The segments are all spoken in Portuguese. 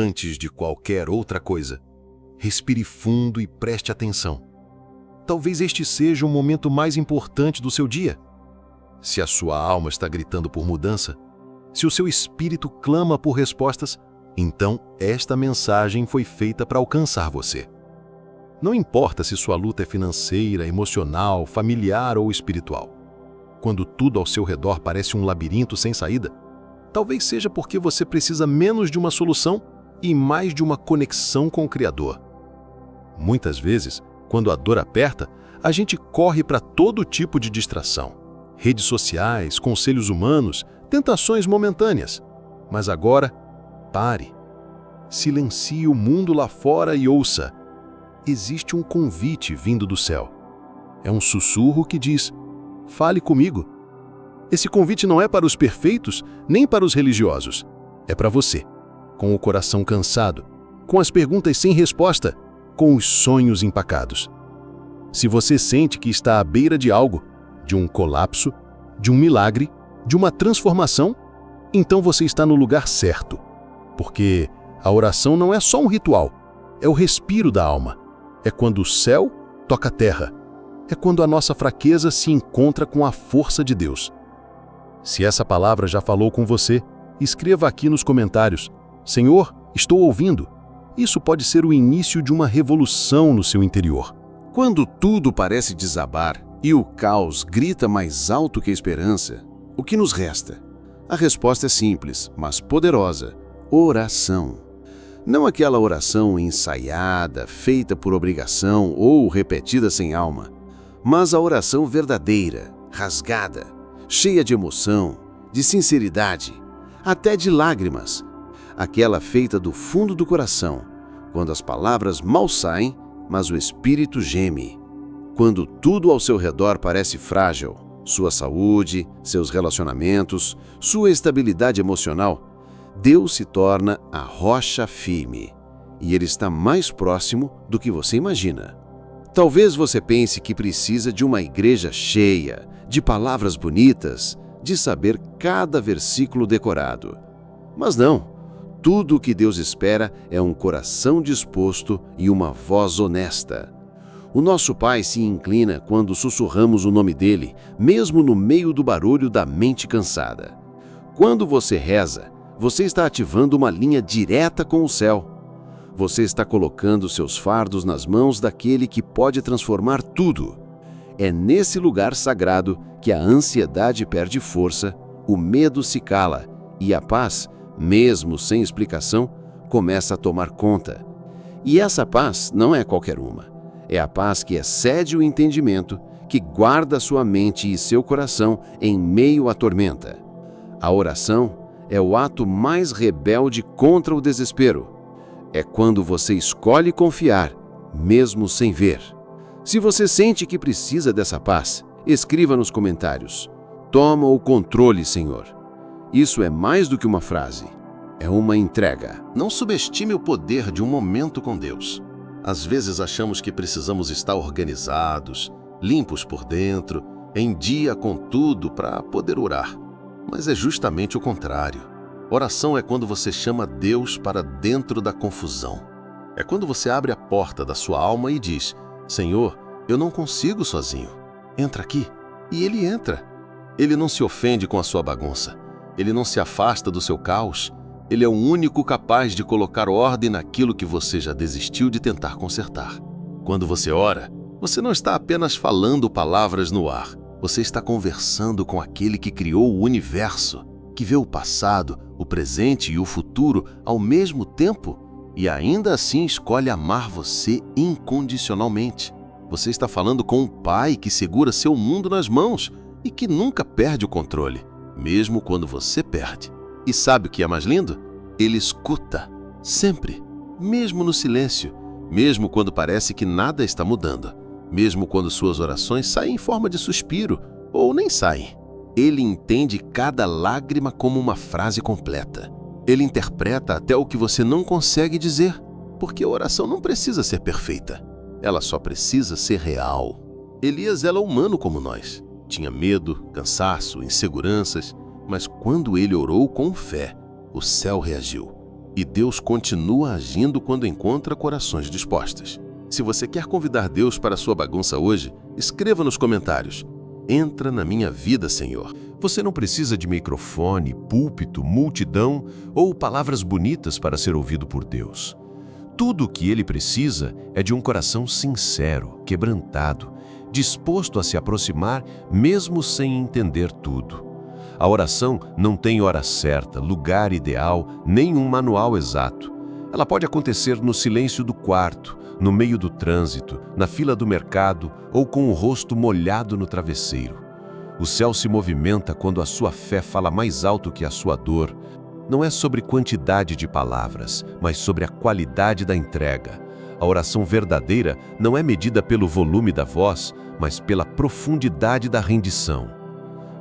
Antes de qualquer outra coisa, respire fundo e preste atenção. Talvez este seja o momento mais importante do seu dia. Se a sua alma está gritando por mudança, se o seu espírito clama por respostas, então esta mensagem foi feita para alcançar você. Não importa se sua luta é financeira, emocional, familiar ou espiritual. Quando tudo ao seu redor parece um labirinto sem saída, talvez seja porque você precisa menos de uma solução e mais de uma conexão com o Criador. Muitas vezes, quando a dor aperta, a gente corre para todo tipo de distração. Redes sociais, conselhos humanos, tentações momentâneas. Mas agora, pare. Silencie o mundo lá fora e ouça. Existe um convite vindo do céu. É um sussurro que diz: fale comigo. Esse convite não é para os perfeitos, nem para os religiosos. É para você, com o coração cansado, com as perguntas sem resposta, com os sonhos empacados. Se você sente que está à beira de algo, de um colapso, de um milagre, de uma transformação, então você está no lugar certo. Porque a oração não é só um ritual, é o respiro da alma. É quando o céu toca a terra. É quando a nossa fraqueza se encontra com a força de Deus. Se essa palavra já falou com você, escreva aqui nos comentários: Senhor, estou ouvindo. Isso pode ser o início de uma revolução no seu interior. Quando tudo parece desabar e o caos grita mais alto que a esperança, o que nos resta? A resposta é simples, mas poderosa: oração. Não aquela oração ensaiada, feita por obrigação ou repetida sem alma, mas a oração verdadeira, rasgada, cheia de emoção, de sinceridade, até de lágrimas. Aquela feita do fundo do coração, quando as palavras mal saem, mas o espírito geme. Quando tudo ao seu redor parece frágil, sua saúde, seus relacionamentos, sua estabilidade emocional, Deus se torna a rocha firme, e Ele está mais próximo do que você imagina. Talvez você pense que precisa de uma igreja cheia, de palavras bonitas, de saber cada versículo decorado. Mas não, tudo o que Deus espera é um coração disposto e uma voz honesta. O nosso Pai se inclina quando sussurramos o nome dele, mesmo no meio do barulho da mente cansada. Quando você reza, você está ativando uma linha direta com o céu. Você está colocando seus fardos nas mãos daquele que pode transformar tudo. É nesse lugar sagrado que a ansiedade perde força, o medo se cala e a paz, mesmo sem explicação, começa a tomar conta. E essa paz não é qualquer uma. É a paz que excede o entendimento, que guarda sua mente e seu coração em meio à tormenta. A oração é o ato mais rebelde contra o desespero. É quando você escolhe confiar, mesmo sem ver. Se você sente que precisa dessa paz, escreva nos comentários: toma o controle, Senhor. Isso é mais do que uma frase, é uma entrega. Não subestime o poder de um momento com Deus. Às vezes achamos que precisamos estar organizados, limpos por dentro, em dia com tudo para poder orar. Mas é justamente o contrário. Oração é quando você chama Deus para dentro da confusão. É quando você abre a porta da sua alma e diz: Senhor, eu não consigo sozinho. Entra aqui. E Ele entra. Ele não se ofende com a sua bagunça. Ele não se afasta do seu caos. Ele é o único capaz de colocar ordem naquilo que você já desistiu de tentar consertar. Quando você ora, você não está apenas falando palavras no ar. Você está conversando com aquele que criou o universo, que vê o passado, o presente e o futuro ao mesmo tempo e ainda assim escolhe amar você incondicionalmente. Você está falando com um pai que segura seu mundo nas mãos e que nunca perde o controle, mesmo quando você perde. E sabe o que é mais lindo? Ele escuta, sempre, mesmo no silêncio, mesmo quando parece que nada está mudando, mesmo quando suas orações saem em forma de suspiro ou nem saem. Ele entende cada lágrima como uma frase completa. Ele interpreta até o que você não consegue dizer, porque a oração não precisa ser perfeita. Ela só precisa ser real. Elias era humano como nós. Tinha medo, cansaço, inseguranças, mas quando ele orou com fé, o céu reagiu. E Deus continua agindo quando encontra corações dispostos. Se você quer convidar Deus para a sua bagunça hoje, escreva nos comentários: entra na minha vida, Senhor. Você não precisa de microfone, púlpito, multidão ou palavras bonitas para ser ouvido por Deus. Tudo o que Ele precisa é de um coração sincero, quebrantado, disposto a se aproximar mesmo sem entender tudo. A oração não tem hora certa, lugar ideal, nem um manual exato. Ela pode acontecer no silêncio do quarto, no meio do trânsito, na fila do mercado ou com o rosto molhado no travesseiro. O céu se movimenta quando a sua fé fala mais alto que a sua dor. Não é sobre quantidade de palavras, mas sobre a qualidade da entrega. A oração verdadeira não é medida pelo volume da voz, mas pela profundidade da rendição.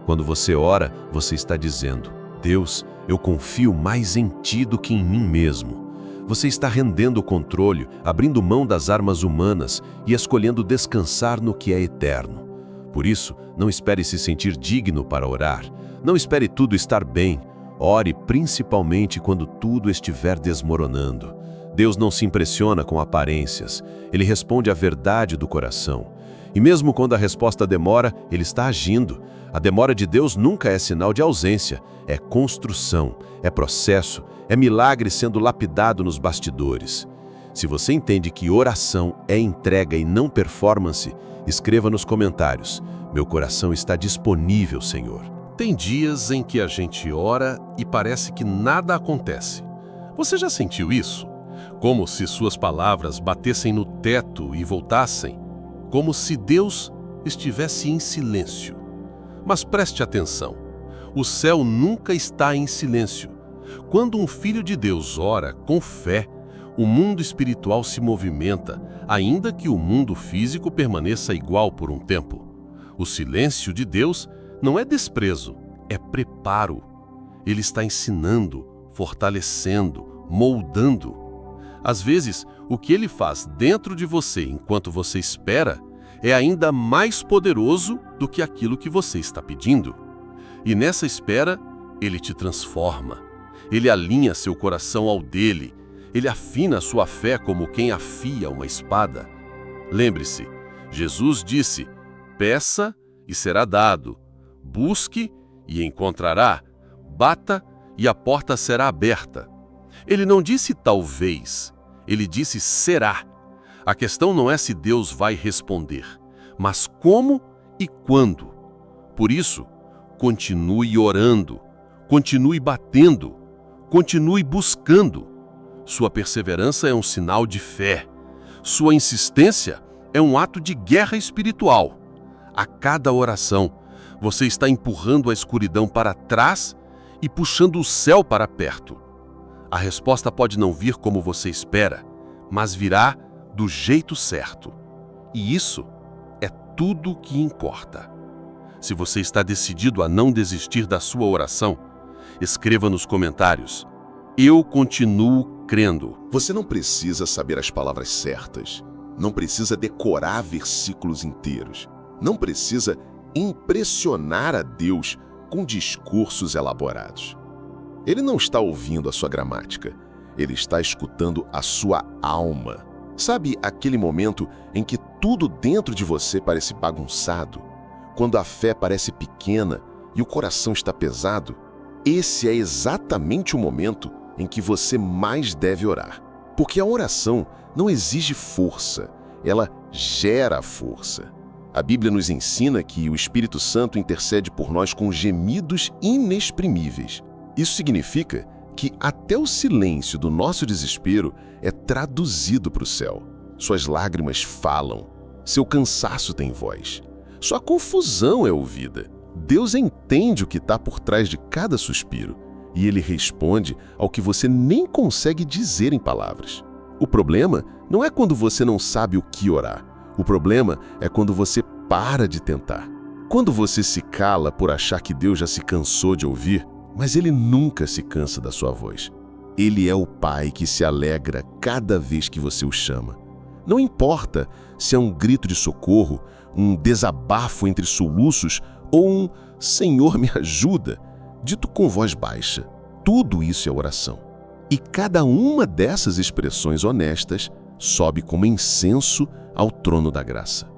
Quando você ora, você está dizendo: Deus, eu confio mais em Ti do que em mim mesmo. Você está rendendo o controle, abrindo mão das armas humanas e escolhendo descansar no que é eterno. Por isso, não espere se sentir digno para orar. Não espere tudo estar bem. Ore principalmente quando tudo estiver desmoronando. Deus não se impressiona com aparências. Ele responde à verdade do coração. E mesmo quando a resposta demora, Ele está agindo. A demora de Deus nunca é sinal de ausência. É construção, é processo, é milagre sendo lapidado nos bastidores. Se você entende que oração é entrega e não performance, escreva nos comentários: meu coração está disponível, Senhor. Tem dias em que a gente ora e parece que nada acontece. Você já sentiu isso? Como se suas palavras batessem no teto e voltassem? Como se Deus estivesse em silêncio. Mas preste atenção, o céu nunca está em silêncio. Quando um filho de Deus ora com fé, o mundo espiritual se movimenta, ainda que o mundo físico permaneça igual por um tempo. O silêncio de Deus não é desprezo, é preparo. Ele está ensinando, fortalecendo, moldando. Às vezes, o que Ele faz dentro de você enquanto você espera é ainda mais poderoso do que aquilo que você está pedindo. E nessa espera, Ele te transforma. Ele alinha seu coração ao dele. Ele afina sua fé como quem afia uma espada. Lembre-se, Jesus disse: peça e será dado, busque e encontrará, bata e a porta será aberta. Ele não disse talvez, ele disse será. A questão não é se Deus vai responder, mas como e quando. Por isso, continue orando, continue batendo, continue buscando. Sua perseverança é um sinal de fé. Sua insistência é um ato de guerra espiritual. A cada oração, você está empurrando a escuridão para trás e puxando o céu para perto. A resposta pode não vir como você espera, mas virá do jeito certo. E isso é tudo o que importa. Se você está decidido a não desistir da sua oração, escreva nos comentários: eu continuo crendo. Você não precisa saber as palavras certas. Não precisa decorar versículos inteiros. Não precisa impressionar a Deus com discursos elaborados. Ele não está ouvindo a sua gramática. Ele está escutando a sua alma. Sabe aquele momento em que tudo dentro de você parece bagunçado? Quando a fé parece pequena e o coração está pesado? Esse é exatamente o momento em que você mais deve orar. Porque a oração não exige força, ela gera força. A Bíblia nos ensina que o Espírito Santo intercede por nós com gemidos inexprimíveis. Isso significa que até o silêncio do nosso desespero é traduzido para o céu. Suas lágrimas falam, seu cansaço tem voz, sua confusão é ouvida. Deus entende o que está por trás de cada suspiro e Ele responde ao que você nem consegue dizer em palavras. O problema não é quando você não sabe o que orar. O problema é quando você para de tentar. Quando você se cala por achar que Deus já se cansou de ouvir, mas Ele nunca se cansa da sua voz. Ele é o Pai que se alegra cada vez que você o chama. Não importa se é um grito de socorro, um desabafo entre soluços ou um Senhor me ajuda, dito com voz baixa. Tudo isso é oração. E cada uma dessas expressões honestas sobe como incenso ao trono da graça.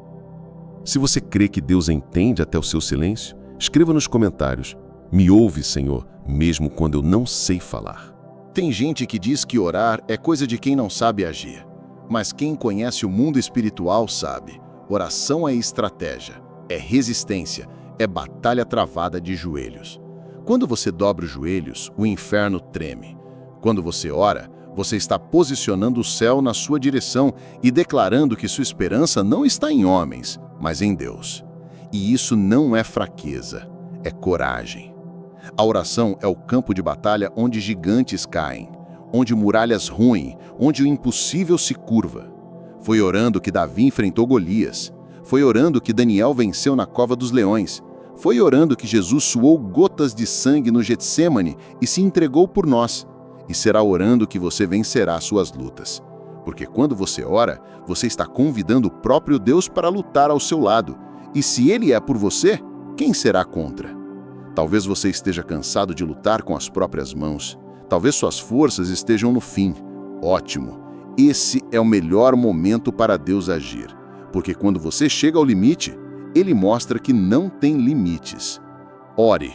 Se você crê que Deus entende até o seu silêncio, escreva nos comentários: me ouve, Senhor, mesmo quando eu não sei falar. Tem gente que diz que orar é coisa de quem não sabe agir. Mas quem conhece o mundo espiritual sabe. Oração é estratégia, é resistência, é batalha travada de joelhos. Quando você dobra os joelhos, o inferno treme. Quando você ora, você está posicionando o céu na sua direção e declarando que sua esperança não está em homens, mas em Deus. E isso não é fraqueza, é coragem. A oração é o campo de batalha onde gigantes caem, onde muralhas ruem, onde o impossível se curva. Foi orando que Davi enfrentou Golias. Foi orando que Daniel venceu na cova dos leões. Foi orando que Jesus suou gotas de sangue no Getsêmani e se entregou por nós. E será orando que você vencerá suas lutas. Porque quando você ora, você está convidando o próprio Deus para lutar ao seu lado. E se Ele é por você, quem será contra? Talvez você esteja cansado de lutar com as próprias mãos. Talvez suas forças estejam no fim. Ótimo! Esse é o melhor momento para Deus agir. Porque quando você chega ao limite, Ele mostra que não tem limites. Ore,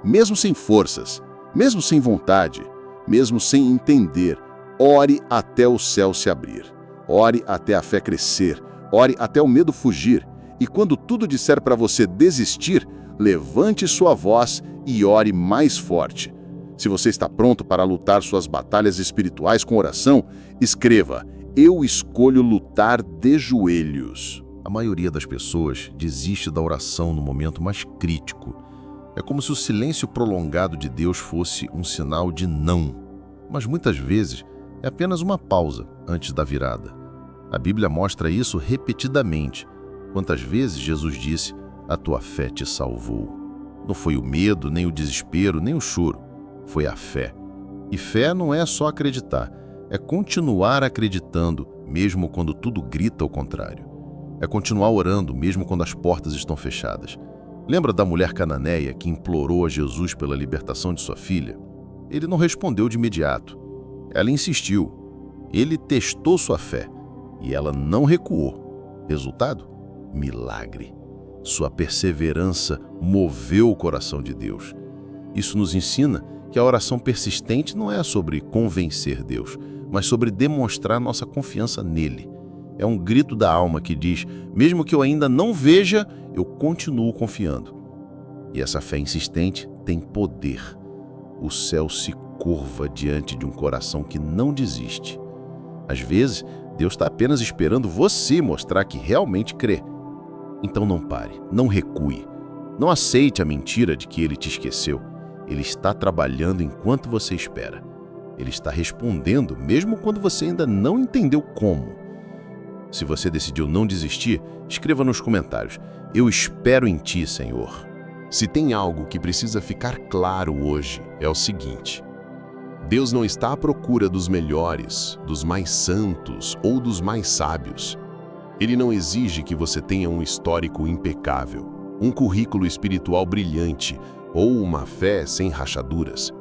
mesmo sem forças, mesmo sem vontade, mesmo sem entender. Ore até o céu se abrir. Ore até a fé crescer. Ore até o medo fugir. E quando tudo disser para você desistir, levante sua voz e ore mais forte. Se você está pronto para lutar suas batalhas espirituais com oração, escreva: eu escolho lutar de joelhos. A maioria das pessoas desiste da oração no momento mais crítico. É como se o silêncio prolongado de Deus fosse um sinal de não. Mas muitas vezes é apenas uma pausa antes da virada. A Bíblia mostra isso repetidamente. Quantas vezes Jesus disse: a tua fé te salvou. Não foi o medo, nem o desespero, nem o choro. Foi a fé. E fé não é só acreditar, é continuar acreditando, mesmo quando tudo grita ao contrário. É continuar orando, mesmo quando as portas estão fechadas. Lembra da mulher cananeia que implorou a Jesus pela libertação de sua filha? Ele não respondeu de imediato. Ela insistiu. Ele testou sua fé e ela não recuou. Resultado? Milagre. Sua perseverança moveu o coração de Deus. Isso nos ensina que a oração persistente não é sobre convencer Deus, mas sobre demonstrar nossa confiança nele. É um grito da alma que diz: mesmo que eu ainda não veja, eu continuo confiando. E essa fé insistente tem poder. O céu se curva diante de um coração que não desiste. Às vezes, Deus está apenas esperando você mostrar que realmente crê. Então não pare, não recue. Não aceite a mentira de que Ele te esqueceu. Ele está trabalhando enquanto você espera. Ele está respondendo mesmo quando você ainda não entendeu como. Se você decidiu não desistir, escreva nos comentários: eu espero em ti, Senhor. Se tem algo que precisa ficar claro hoje, é o seguinte: Deus não está à procura dos melhores, dos mais santos ou dos mais sábios. Ele não exige que você tenha um histórico impecável, um currículo espiritual brilhante ou uma fé sem rachaduras.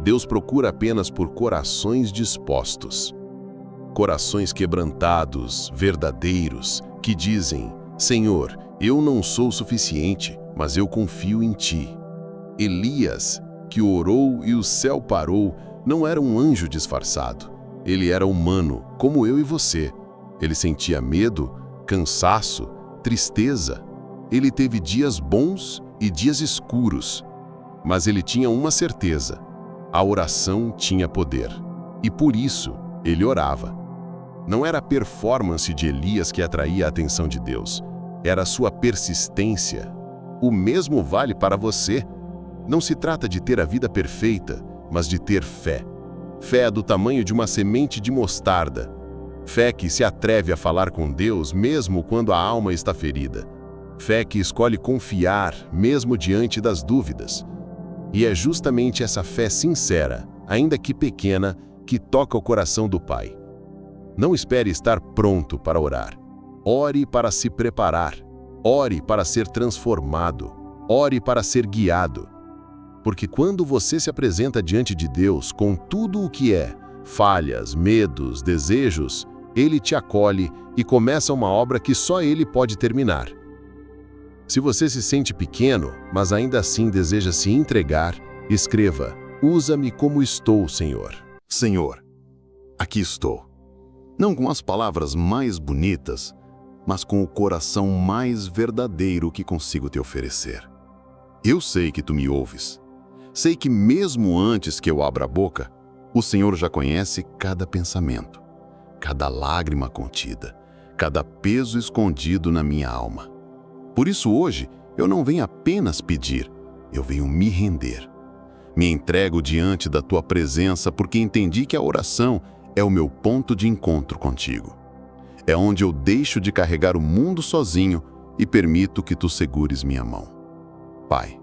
Deus procura apenas por corações dispostos. Corações quebrantados, verdadeiros, que dizem: Senhor, eu não sou suficiente, mas eu confio em Ti. Elias, que orou e o céu parou, não era um anjo disfarçado. Ele era humano, como eu e você. Ele sentia medo, cansaço, tristeza. Ele teve dias bons e dias escuros. Mas ele tinha uma certeza: a oração tinha poder. E por isso, ele orava. Não era a performance de Elias que atraía a atenção de Deus. Era a sua persistência. O mesmo vale para você. Não se trata de ter a vida perfeita, mas de ter fé. Fé do tamanho de uma semente de mostarda. Fé que se atreve a falar com Deus mesmo quando a alma está ferida. Fé que escolhe confiar mesmo diante das dúvidas. E é justamente essa fé sincera, ainda que pequena, que toca o coração do Pai. Não espere estar pronto para orar. Ore para se preparar. Ore para ser transformado. Ore para ser guiado. Porque quando você se apresenta diante de Deus com tudo o que é, falhas, medos, desejos, Ele te acolhe e começa uma obra que só Ele pode terminar. Se você se sente pequeno, mas ainda assim deseja se entregar, escreva: "Usa-me como estou, Senhor." Senhor, aqui estou. Não com as palavras mais bonitas, mas com o coração mais verdadeiro que consigo te oferecer. Eu sei que tu me ouves. Sei que mesmo antes que eu abra a boca, o Senhor já conhece cada pensamento, cada lágrima contida, cada peso escondido na minha alma. Por isso hoje eu não venho apenas pedir, eu venho me render. Me entrego diante da tua presença porque entendi que a oração é o meu ponto de encontro contigo. É onde eu deixo de carregar o mundo sozinho e permito que tu segures minha mão. Pai,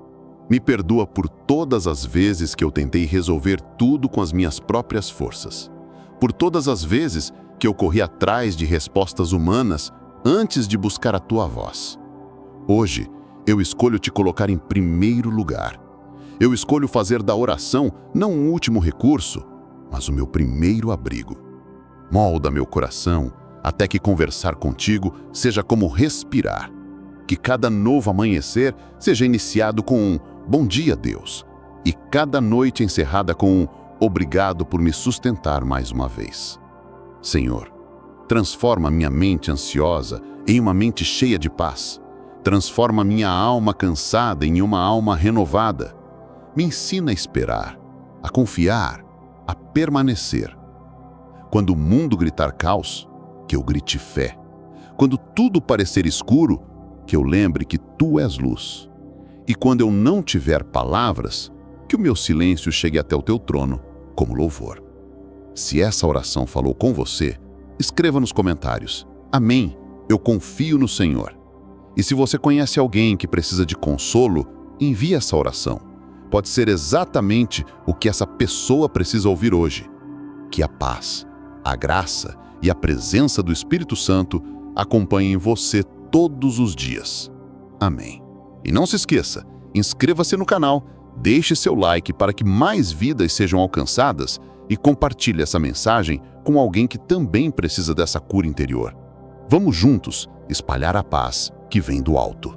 me perdoa por todas as vezes que eu tentei resolver tudo com as minhas próprias forças. Por todas as vezes que eu corri atrás de respostas humanas antes de buscar a tua voz. Hoje, eu escolho te colocar em primeiro lugar. Eu escolho fazer da oração não um último recurso, mas o meu primeiro abrigo. Molda meu coração até que conversar contigo seja como respirar. Que cada novo amanhecer seja iniciado com um "Bom dia, Deus", e cada noite encerrada com um "Obrigado por me sustentar mais uma vez." Senhor, transforma minha mente ansiosa em uma mente cheia de paz. Transforma minha alma cansada em uma alma renovada. Me ensina a esperar, a confiar, a permanecer. Quando o mundo gritar caos, que eu grite fé. Quando tudo parecer escuro, que eu lembre que tu és luz. E quando eu não tiver palavras, que o meu silêncio chegue até o teu trono como louvor. Se essa oração falou com você, escreva nos comentários: "Amém, eu confio no Senhor." E se você conhece alguém que precisa de consolo, envie essa oração. Pode ser exatamente o que essa pessoa precisa ouvir hoje. Que a paz, a graça e a presença do Espírito Santo acompanhem você todos os dias. Amém. E não se esqueça, inscreva-se no canal, deixe seu like para que mais vidas sejam alcançadas e compartilhe essa mensagem com alguém que também precisa dessa cura interior. Vamos juntos espalhar a paz que vem do alto.